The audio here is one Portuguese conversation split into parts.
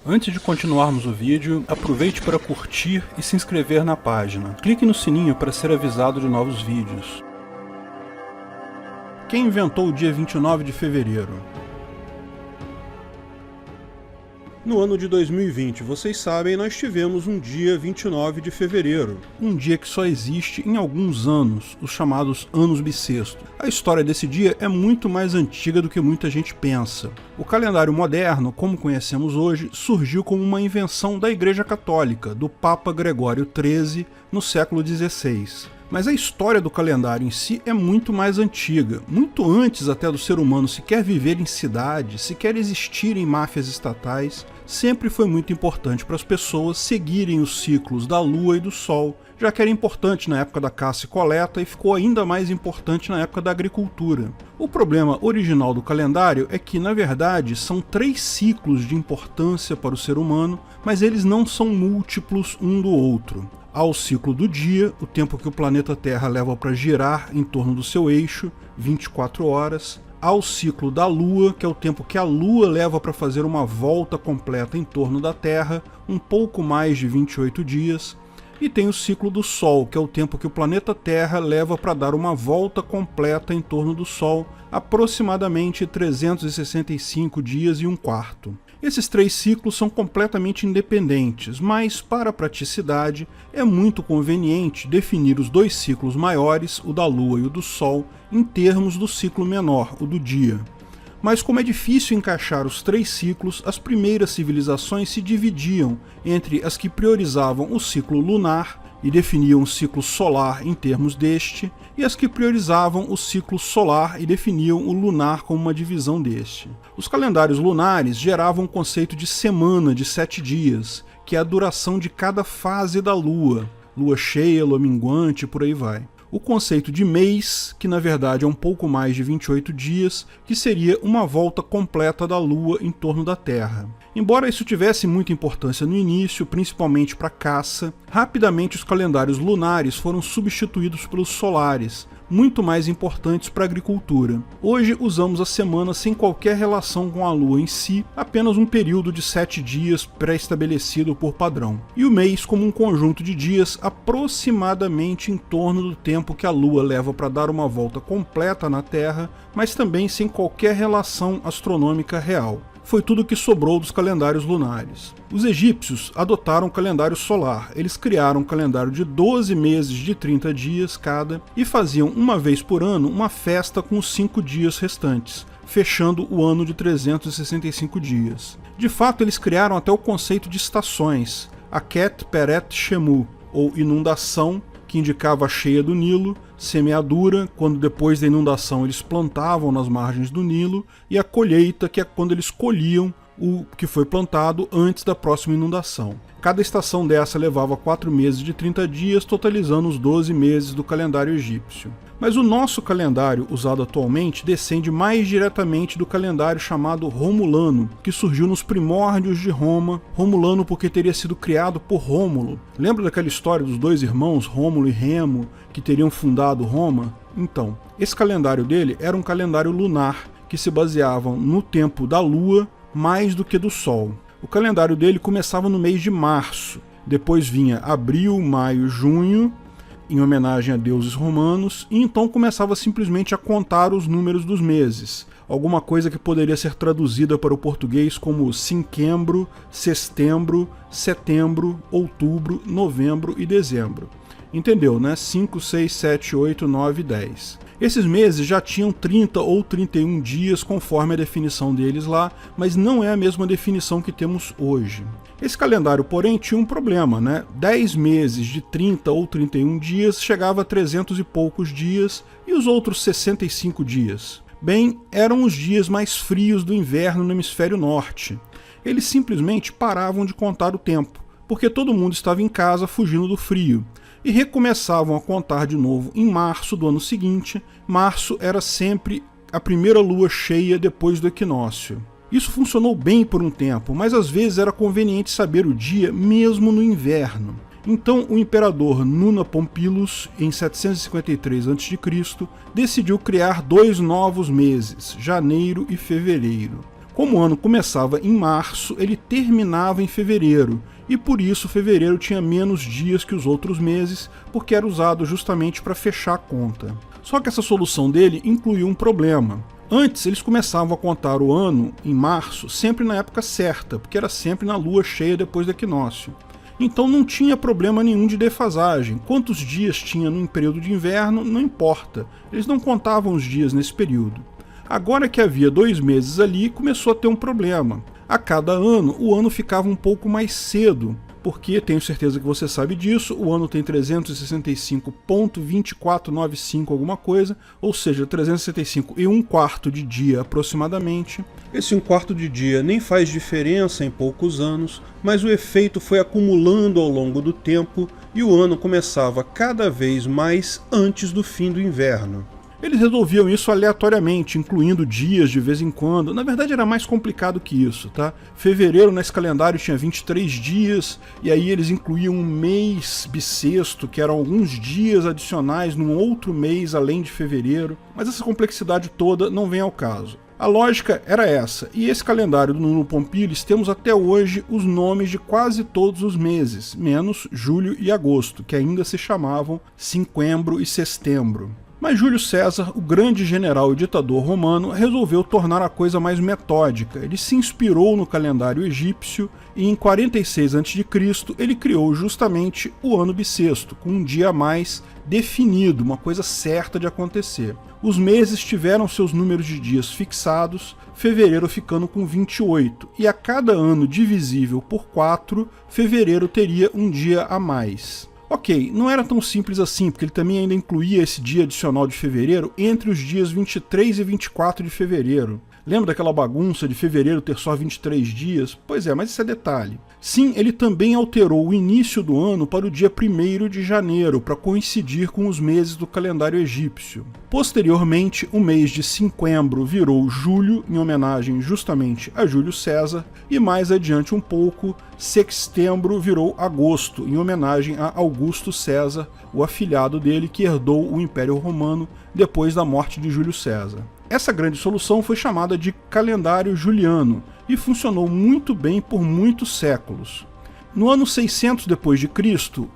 Antes de continuarmos o vídeo, aproveite para curtir e se inscrever na página. Clique no sininho para ser avisado de novos vídeos. Quem inventou o dia 29 de fevereiro? No ano de 2020, vocês sabem, nós tivemos um dia 29 de fevereiro, um dia que só existe em alguns anos, os chamados anos bissextos. A história desse dia é muito mais antiga do que muita gente pensa. O calendário moderno, como conhecemos hoje, surgiu como uma invenção da Igreja Católica, do Papa Gregório XIII, no século XVI. Mas a história do calendário em si é muito mais antiga, muito antes até do ser humano sequer viver em cidades, sequer existir em máfias estatais. Sempre foi muito importante para as pessoas seguirem os ciclos da Lua e do Sol, já que era importante na época da caça e coleta e ficou ainda mais importante na época da agricultura. O problema original do calendário é que, na verdade, são 3 ciclos de importância para o ser humano, mas eles não são múltiplos um do outro. Há o ciclo do dia, o tempo que o planeta Terra leva para girar em torno do seu eixo, 24 horas. Há o ciclo da Lua, que é o tempo que a Lua leva para fazer uma volta completa em torno da Terra, um pouco mais de 28 dias. E tem o ciclo do Sol, que é o tempo que o planeta Terra leva para dar uma volta completa em torno do Sol, aproximadamente 365 dias e um quarto. Esses 3 ciclos são completamente independentes, mas, para a praticidade, é muito conveniente definir os 2 ciclos maiores, o da Lua e o do Sol, em termos do ciclo menor, o do dia. Mas como é difícil encaixar os 3 ciclos, as primeiras civilizações se dividiam entre as que priorizavam o ciclo lunar e definiam o ciclo solar em termos deste, e as que priorizavam o ciclo solar e definiam o lunar como uma divisão deste. Os calendários lunares geravam o conceito de semana de 7 dias, que é a duração de cada fase da Lua, lua cheia, lua minguante, por aí vai. O conceito de mês, que na verdade é um pouco mais de 28 dias, que seria uma volta completa da Lua em torno da Terra. Embora isso tivesse muita importância no início, principalmente para a caça, rapidamente os calendários lunares foram substituídos pelos solares, muito mais importantes para a agricultura. Hoje usamos a semana sem qualquer relação com a Lua em si, apenas um período de 7 dias pré-estabelecido por padrão, e o mês como um conjunto de dias aproximadamente em torno do tempo que a Lua leva para dar uma volta completa na Terra, mas também sem qualquer relação astronômica real. Foi tudo o que sobrou dos calendários lunares. Os egípcios adotaram o calendário solar. Eles criaram um calendário de 12 meses de 30 dias cada e faziam uma vez por ano uma festa com os 5 dias restantes, fechando o ano de 365 dias. De fato, eles criaram até o conceito de estações, Aket Peret Shemu, ou inundação, que indicava a cheia do Nilo, semeadura, quando depois da inundação eles plantavam nas margens do Nilo, e a colheita, que é quando eles colhiam o que foi plantado antes da próxima inundação. Cada estação dessa levava 4 meses de 30 dias, totalizando os 12 meses do calendário egípcio. Mas o nosso calendário usado atualmente descende mais diretamente do calendário chamado Romulano, que surgiu nos primórdios de Roma. Romulano porque teria sido criado por Rômulo. Lembra daquela história dos 2 irmãos, Rômulo e Remo, que teriam fundado Roma? Então, esse calendário dele era um calendário lunar, que se baseava no tempo da Lua mais do que do Sol. O calendário dele começava no mês de março, depois vinha abril, maio, junho, em homenagem a deuses romanos, e então começava simplesmente a contar os números dos meses, alguma coisa que poderia ser traduzida para o português como cinquembro, sextembro, setembro, outubro, novembro e dezembro. Entendeu, né? 5, 6, 7, 8, 9 e 10. Esses meses já tinham 30 ou 31 dias conforme a definição deles lá, mas não é a mesma definição que temos hoje. Esse calendário, porém, tinha um problema, né? 10 meses de 30 ou 31 dias chegava a 300 e poucos dias e os outros 65 dias. Bem, eram os dias mais frios do inverno no hemisfério norte. Eles simplesmente paravam de contar o tempo, porque todo mundo estava em casa fugindo do frio, e recomeçavam a contar de novo em março do ano seguinte. Março era sempre a primeira lua cheia depois do equinócio. Isso funcionou bem por um tempo, mas às vezes era conveniente saber o dia mesmo no inverno. Então o imperador Nuna Pompílus, em 753 a.C., decidiu criar 2 novos meses, janeiro e fevereiro. Como o ano começava em março, ele terminava em fevereiro, e por isso fevereiro tinha menos dias que os outros meses, porque era usado justamente para fechar a conta. Só que essa solução dele incluía um problema. Antes, eles começavam a contar o ano, em março, sempre na época certa, porque era sempre na lua cheia depois do equinócio. Então não tinha problema nenhum de defasagem. Quantos dias tinha no período de inverno, não importa. Eles não contavam os dias nesse período. Agora que havia 2 meses ali, começou a ter um problema. A cada ano, o ano ficava um pouco mais cedo, porque, tenho certeza que você sabe disso, o ano tem 365,2495 alguma coisa, ou seja, 365 e 1/4 de dia aproximadamente. Esse 1/4 de dia nem faz diferença em poucos anos, mas o efeito foi acumulando ao longo do tempo e o ano começava cada vez mais antes do fim do inverno. Eles resolviam isso aleatoriamente, incluindo dias de vez em quando. Na verdade era mais complicado que isso, tá? Fevereiro nesse calendário tinha 23 dias, e aí eles incluíam um mês bissexto, que eram alguns dias adicionais num outro mês além de fevereiro. Mas essa complexidade toda não vem ao caso. A lógica era essa, e esse calendário do Nuno Pompílis temos até hoje os nomes de quase todos os meses, menos julho e agosto, que ainda se chamavam cinquembro e sestembro. Mas Júlio César, o grande general e ditador romano, resolveu tornar a coisa mais metódica. Ele se inspirou no calendário egípcio e em 46 a.C. ele criou justamente o ano bissexto, com um dia a mais definido, uma coisa certa de acontecer. Os meses tiveram seus números de dias fixados, fevereiro ficando com 28, e a cada ano divisível por 4, fevereiro teria um dia a mais. Ok, não era tão simples assim, porque ele também ainda incluía esse dia adicional de fevereiro entre os dias 23 e 24 de fevereiro. Lembra daquela bagunça de fevereiro ter só 23 dias? Pois é, mas isso é detalhe. Sim, ele também alterou o início do ano para o dia 1º de janeiro, para coincidir com os meses do calendário egípcio. Posteriormente, o mês de cinquembro virou julho, em homenagem justamente a Júlio César, e mais adiante um pouco, sextembro virou agosto, em homenagem a Augusto César, o afilhado dele que herdou o Império Romano depois da morte de Júlio César. Essa grande solução foi chamada de calendário juliano e funcionou muito bem por muitos séculos. No ano 600 d.C.,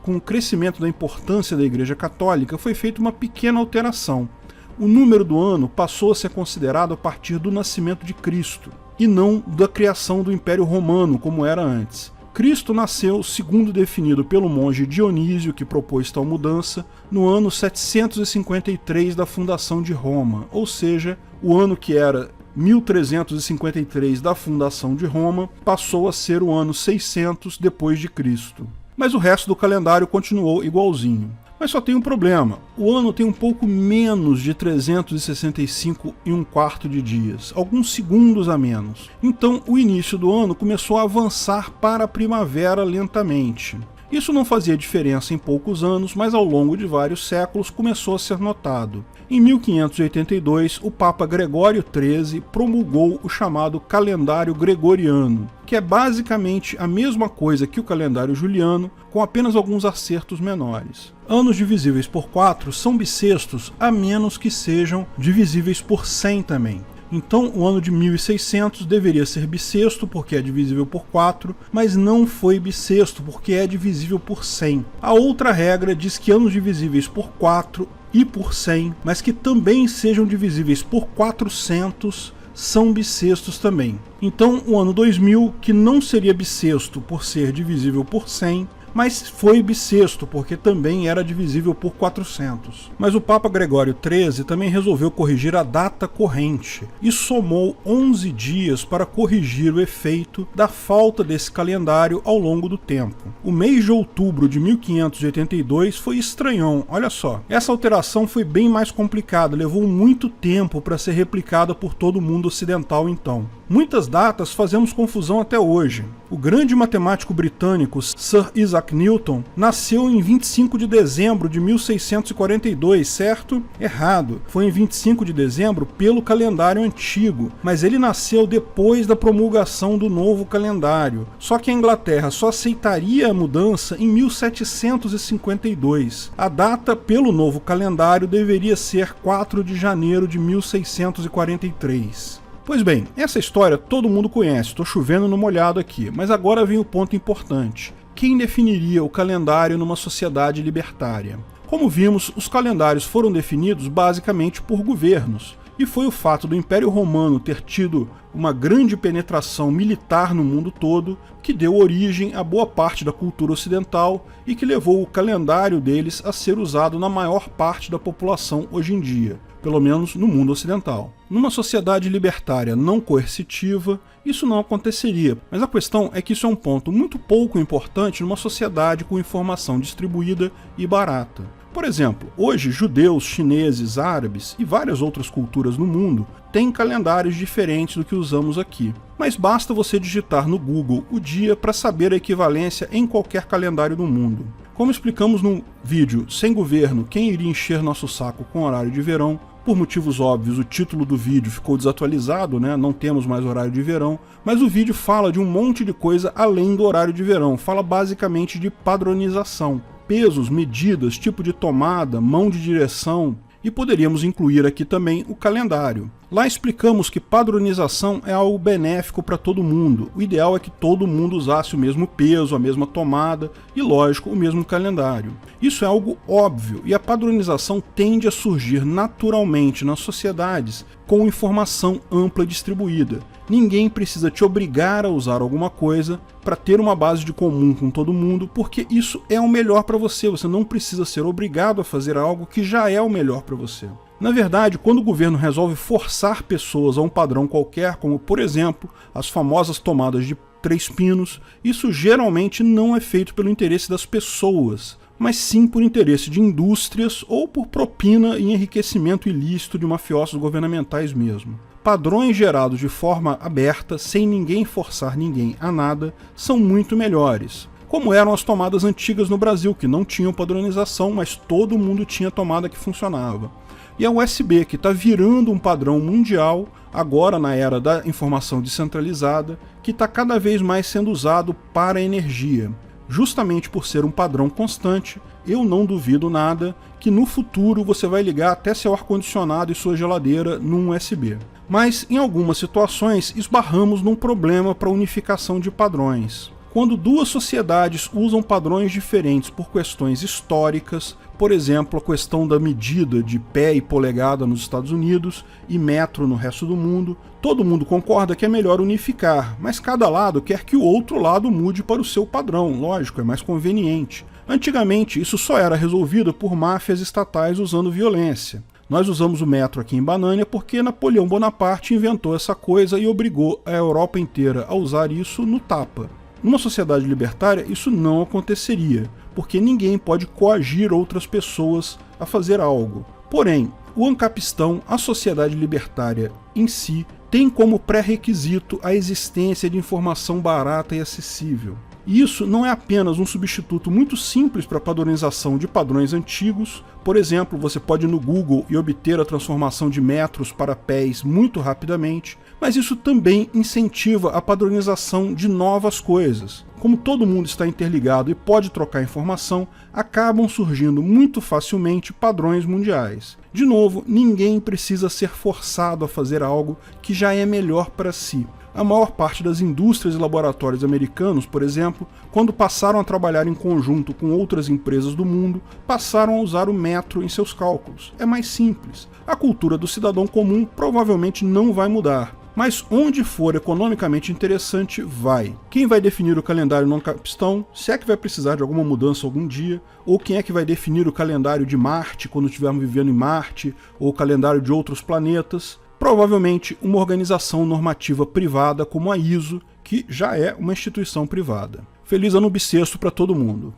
com o crescimento da importância da Igreja Católica, foi feita uma pequena alteração. O número do ano passou a ser considerado a partir do nascimento de Cristo, e não da criação do Império Romano, como era antes. Cristo nasceu, segundo definido pelo monge Dionísio, que propôs tal mudança, no ano 753 da fundação de Roma, ou seja, o ano que era 1353 da fundação de Roma passou a ser o ano 600 depois de Cristo. Mas o resto do calendário continuou igualzinho. Mas só tem um problema, o ano tem um pouco menos de 365 e 1/4 de dias, alguns segundos a menos. Então o início do ano começou a avançar para a primavera lentamente. Isso não fazia diferença em poucos anos, mas ao longo de vários séculos começou a ser notado. Em 1582, o Papa Gregório XIII promulgou o chamado calendário gregoriano, que é basicamente a mesma coisa que o calendário juliano, com apenas alguns acertos menores. Anos divisíveis por 4 são bissextos, a menos que sejam divisíveis por 100 também. Então o ano de 1600 deveria ser bissexto porque é divisível por 4, mas não foi bissexto porque é divisível por 100. A outra regra diz que anos divisíveis por 4 e por 100, mas que também sejam divisíveis por 400, são bissextos também. Então o ano 2000, que não seria bissexto por ser divisível por 100, mas foi bissexto, porque também era divisível por 400. Mas o Papa Gregório XIII também resolveu corrigir a data corrente e somou 11 dias para corrigir o efeito da falta desse calendário ao longo do tempo. O mês de outubro de 1582 foi estranhão, olha só. Essa alteração foi bem mais complicada, levou muito tempo para ser replicada por todo o mundo ocidental então. Muitas datas fazemos confusão até hoje. O grande matemático britânico Sir Isaac Newton nasceu em 25 de dezembro de 1642, certo? Errado. Foi em 25 de dezembro pelo calendário antigo, mas ele nasceu depois da promulgação do novo calendário. Só que a Inglaterra só aceitaria a mudança em 1752. A data pelo novo calendário deveria ser 4 de janeiro de 1643. Pois bem, essa história todo mundo conhece, estou chovendo no molhado aqui, mas agora vem o ponto importante. Quem definiria o calendário numa sociedade libertária? Como vimos, os calendários foram definidos basicamente por governos, e foi o fato do Império Romano ter tido uma grande penetração militar no mundo todo que deu origem a boa parte da cultura ocidental e que levou o calendário deles a ser usado na maior parte da população hoje em dia, pelo menos no mundo ocidental. Numa sociedade libertária não coercitiva, isso não aconteceria, mas a questão é que isso é um ponto muito pouco importante numa sociedade com informação distribuída e barata. Por exemplo, hoje judeus, chineses, árabes e várias outras culturas no mundo têm calendários diferentes do que usamos aqui. Mas basta você digitar no Google o dia para saber a equivalência em qualquer calendário do mundo. Como explicamos no vídeo Sem Governo, quem iria encher nosso saco com horário de verão, por motivos óbvios o título do vídeo ficou desatualizado, não temos mais horário de verão, mas o vídeo fala de um monte de coisa além do horário de verão, fala basicamente de padronização. Pesos, medidas, tipo de tomada, mão de direção, e poderíamos incluir aqui também o calendário. Lá explicamos que padronização é algo benéfico para todo mundo. O ideal é que todo mundo usasse o mesmo peso, a mesma tomada e, lógico, o mesmo calendário. Isso é algo óbvio e a padronização tende a surgir naturalmente nas sociedades com informação ampla e distribuída. Ninguém precisa te obrigar a usar alguma coisa para ter uma base de comum com todo mundo, porque isso é o melhor para você. Você não precisa ser obrigado a fazer algo que já é o melhor para você. Na verdade, quando o governo resolve forçar pessoas a um padrão qualquer, como por exemplo, as famosas tomadas de 3 pinos, isso geralmente não é feito pelo interesse das pessoas, mas sim por interesse de indústrias ou por propina e enriquecimento ilícito de mafiosos governamentais mesmo. Padrões gerados de forma aberta, sem ninguém forçar ninguém a nada, são muito melhores. Como eram as tomadas antigas no Brasil, que não tinham padronização, mas todo mundo tinha tomada que funcionava. E a USB, que está virando um padrão mundial, agora na era da informação descentralizada, que está cada vez mais sendo usado para a energia. Justamente por ser um padrão constante, eu não duvido nada que no futuro você vai ligar até seu ar-condicionado e sua geladeira num USB. Mas em algumas situações esbarramos num problema para a unificação de padrões. Quando duas sociedades usam padrões diferentes por questões históricas, por exemplo, a questão da medida de pé e polegada nos Estados Unidos e metro no resto do mundo, todo mundo concorda que é melhor unificar, mas cada lado quer que o outro lado mude para o seu padrão, lógico, é mais conveniente. Antigamente, isso só era resolvido por máfias estatais usando violência. Nós usamos o metro aqui em Banânia porque Napoleão Bonaparte inventou essa coisa e obrigou a Europa inteira a usar isso no tapa. Numa sociedade libertária, isso não aconteceria, porque ninguém pode coagir outras pessoas a fazer algo. Porém, o ancapistão, a sociedade libertária em si, tem como pré-requisito a existência de informação barata e acessível. E isso não é apenas um substituto muito simples para a padronização de padrões antigos. Por exemplo, você pode ir no Google e obter a transformação de metros para pés muito rapidamente, mas isso também incentiva a padronização de novas coisas. Como todo mundo está interligado e pode trocar informação, acabam surgindo muito facilmente padrões mundiais. De novo, ninguém precisa ser forçado a fazer algo que já é melhor para si. A maior parte das indústrias e laboratórios americanos, por exemplo, quando passaram a trabalhar em conjunto com outras empresas do mundo, passaram a usar o metro em seus cálculos. É mais simples. A cultura do cidadão comum provavelmente não vai mudar, mas onde for economicamente interessante, vai. Quem vai definir o calendário no ancapistão, se é que vai precisar de alguma mudança algum dia, ou quem é que vai definir o calendário de Marte quando estivermos vivendo em Marte, ou o calendário de outros planetas? Provavelmente uma organização normativa privada como a ISO, que já é uma instituição privada. Feliz ano bissexto para todo mundo!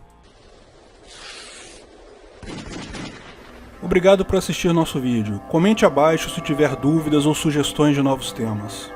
Obrigado por assistir nosso vídeo. Comente abaixo se tiver dúvidas ou sugestões de novos temas.